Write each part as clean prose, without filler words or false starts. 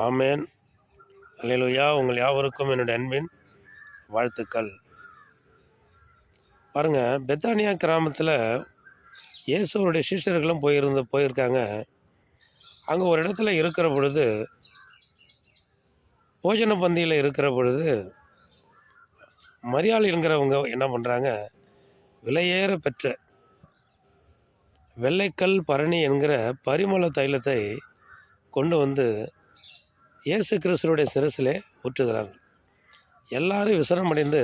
ஆமேன். அல்லேலூயா. உங்கள் யாவருக்கும் என்னுடைய அன்பின் வாழ்த்துக்கள். பாருங்கள், பெத்தானியா கிராமத்தில் இயேசுவனுடைய சீஷர்களும் போயிருக்காங்க. அங்கே ஒரு இடத்துல இருக்கிற பொழுது, போஜன பந்தியில் இருக்கிற பொழுது, மரியாள் என்கிறவங்க என்ன பண்ணுறாங்க, விலையேற பெற்ற வெள்ளைக்கல் பரணி என்கிற பரிமள தைலத்தை கொண்டு வந்து இயேசு கிறிஸ்துவுடைய சிரசிலே ஊற்றுகிறார்கள். எல்லாரும் விசனமடைந்து,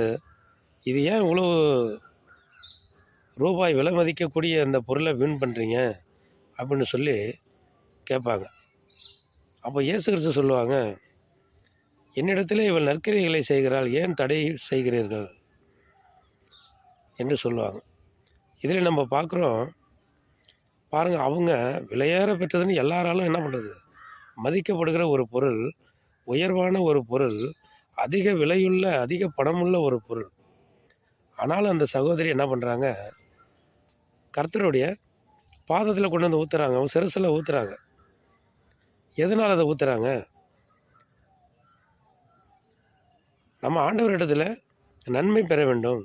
இது ஏன் இவ்வளோ ரூபாய் விலை மதிக்கக்கூடிய அந்த பொருளை வீண் பண்ணுறீங்க அப்படின்னு சொல்லி கேட்பாங்க. அப்போ இயேசு கிறிஸ்து சொல்லுவாங்க, என்னிடத்தில் இவள் நற்கிரியைகளை செய்கிறாள், ஏன் தடை செய்கிறீர்கள் என்று சொல்லுவாங்க. இதில் நம்ம பார்க்குறோம் பாருங்கள், அவங்க விலையேற பெற்றதுன்னு எல்லாராலும் என்ன பண்ணுறது, மதிக்கப்படுகிற ஒரு பொருள், உயர்வான ஒரு பொருள், அதிக விலையுள்ள அதிக பணமுள்ள ஒரு பொருள். ஆனாலும் அந்த சகோதரி என்ன பண்ணுறாங்க, கர்த்தருடைய பாதத்தில் கொண்டு வந்து ஊற்றுறாங்க, அவங்க சிரசில் ஊற்றுறாங்க. எதனால் அதை ஊற்றுறாங்க? நம்ம ஆண்டவரிடத்தில் நன்மை பெற வேண்டும்,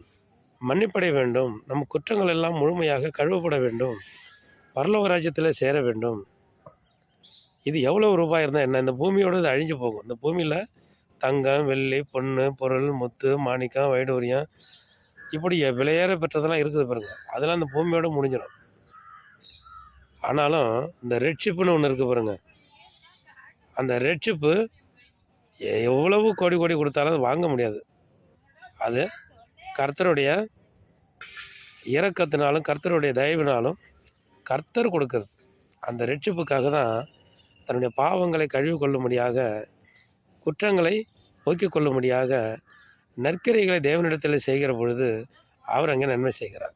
மன்னிப்படைய வேண்டும், நம்ம குற்றங்கள் எல்லாம் முழுமையாக கழுவப்பட வேண்டும், பரலோக ராஜ்யத்தில் சேர வேண்டும். இது எவ்வளோ ரூபாய் இருந்தால் என்ன, இந்த பூமியோடு இது அழிஞ்சு போகும். இந்த பூமியில் தங்கம், வெள்ளி, பொண்ணு, பொருள், முத்து, மாணிக்கம், வைடூரியம், இப்படி விலையேற பெற்றதெல்லாம் இருக்குது பாருங்கள், அதெல்லாம் இந்த பூமியோடு முடிஞ்சிடும். ஆனாலும் இந்த ரெட்ஷிப்புன்னு ஒன்று இருக்குது பாருங்கள், அந்த ரெட்ஷிப்பு எவ்வளவு கோடி கோடி கொடுத்தாலும் அது வாங்க முடியாது. அது கர்த்தருடைய இரக்கத்தினாலும் கர்த்தருடைய தயவினாலும் கர்த்தர் கொடுக்குறது. அந்த ரெட்ஷிப்புக்காக தான் தன்னுடைய பாவங்களை கழுவி கொள்ளும்படியாக, குற்றங்களை போக்கிக் கொள்ளும்படியாக நற்கிரைகளை தேவனிடத்தில் செய்கிற பொழுது அவர் அங்கே நன்மை செய்கிறார்.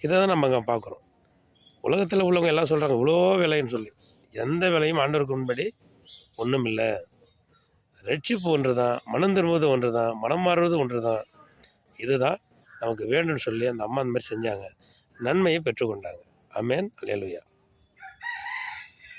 இதை தான் நம்ம அங்கே பார்க்குறோம். உலகத்தில் உள்ளவங்க எல்லாம் சொல்கிறாங்க இவ்வளோ விலைன்னு சொல்லி. எந்த விலையும் ஆண்டவருக்கு முன்படி ஒன்றும் இல்லை. ரட்சிப்பு ஒன்று தான், மனம் திரும்புவது ஒன்று தான், மனம் மாறுவது ஒன்று தான். இதுதான் நமக்கு வேண்டும்னு சொல்லி அந்த அம்மா அந்த மாதிரி செஞ்சாங்க, நன்மையை பெற்றுக்கொண்டாங்க. ஆமென். அல்லேலூயா.